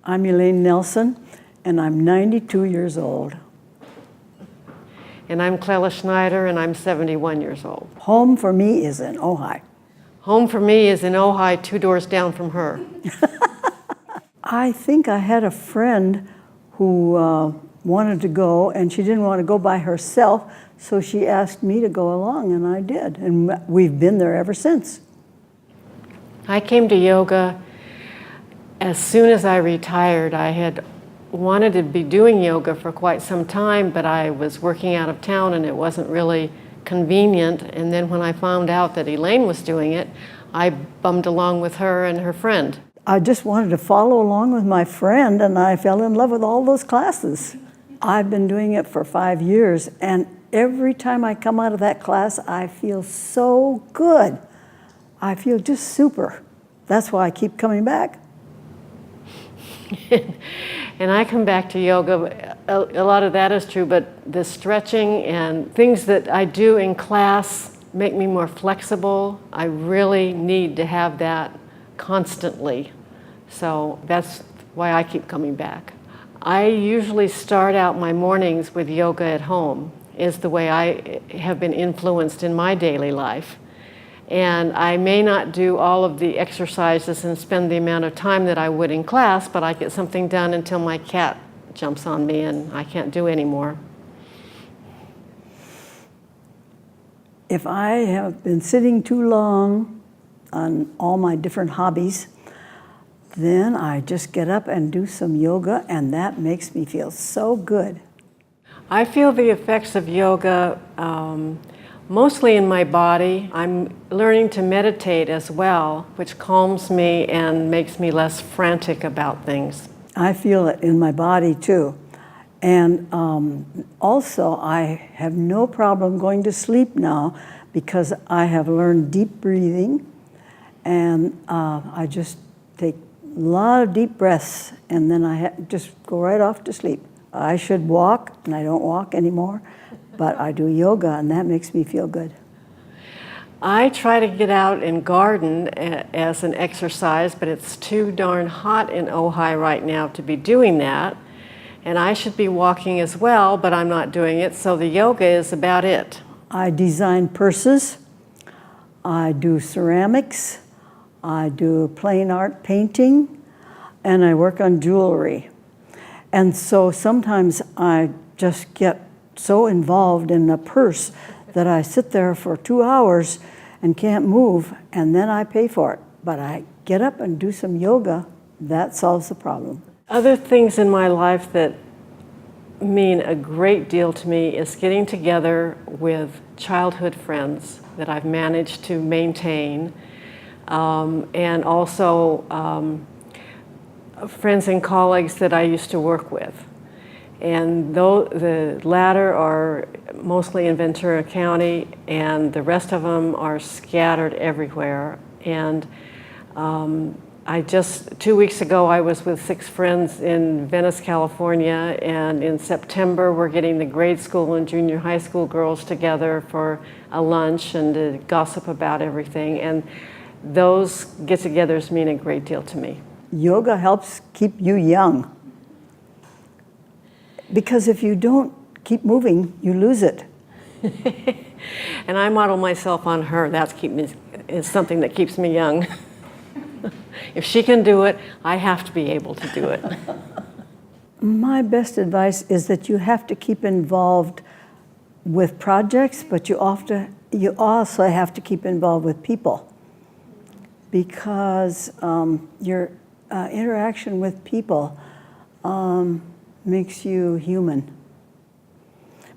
I'm Elaine Nelson, and I'm 92 years old. And I'm Clella Schneider, and I'm 71 years old. Home for me is in Ojai. Home for me is in Ojai, 2 doors down from her. I think I had a friend who wanted to go, and she didn't want to go by herself, so she asked me to go along, and I did. And we've been there ever since. I came to yoga as soon as I retired. I had wanted to be doing yoga for quite some time, but I was working out of town and it wasn't really convenient. And then when I found out that Elaine was doing it, I bummed along with her and her friend. I just wanted to follow along with my friend, and I fell in love with all those classes. I've been doing it for 5 years, and every time I come out of that class, I feel so good. I feel just super. That's why I keep coming back. And I come back to yoga, a lot of that is true, but the stretching and things that I do in class make me more flexible. I really need to have that constantly. So that's why I keep coming back. I usually start out my mornings with yoga at home, is the way I have been influenced in my daily life. And I may not do all of the exercises and spend the amount of time that I would in class, but I get something done until my cat jumps on me and I can't do anymore. If I have been sitting too long on all my different hobbies, then I just get up and do some yoga, and that makes me feel so good. I feel the effects of yoga mostly in my body. I'm learning to meditate as well, which calms me and makes me less frantic about things. I feel it in my body too. And also I have no problem going to sleep now because I have learned deep breathing, and I just take a lot of deep breaths, and then I just go right off to sleep. I should walk, and I don't walk anymore, but I do yoga, and that makes me feel good. I try to get out and garden as an exercise, but it's too darn hot in Ojai right now to be doing that. And I should be walking as well, but I'm not doing it, so the yoga is about it. I design purses, I do ceramics, I do plain art painting, and I work on jewelry. And so sometimes I just get so involved in a purse that I sit there for 2 hours and can't move, and then I pay for it. But I get up and do some yoga, that solves the problem. Other things in my life that mean a great deal to me is getting together with childhood friends that I've managed to maintain, and also friends and colleagues that I used to work with. And though the latter are mostly in Ventura County, and the rest of them are scattered everywhere. And I just, 2 weeks ago, I was with 6 friends in Venice, California, and in September, we're getting the grade school and junior high school girls together for a lunch and to gossip about everything. And those get-togethers mean a great deal to me. Yoga helps keep you young. Because if you don't keep moving, you lose it. And I model myself on her. That's is something that keeps me young. If she can do it, I have to be able to do it. My best advice is that you have to keep involved with projects, but you also have to keep involved with people, because your interaction with people makes you human.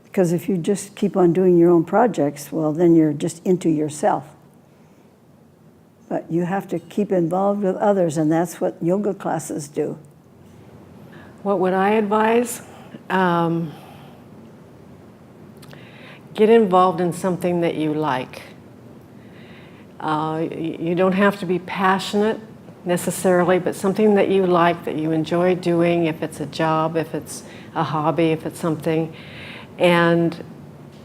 Because if you just keep on doing your own projects, well, then you're just into yourself. But you have to keep involved with others, and that's what yoga classes do. What would I advise? Get involved in something that you like. You don't have to be passionate necessarily, but something that you like, that you enjoy doing, if it's a job, if it's a hobby, if it's something, and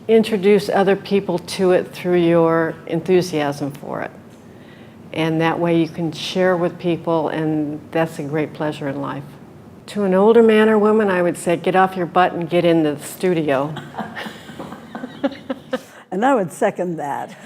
introduce other people to it through your enthusiasm for it. And that way you can share with people, and that's a great pleasure in life. To an older man or woman, I would say, get off your butt and get in the studio. And I would second that.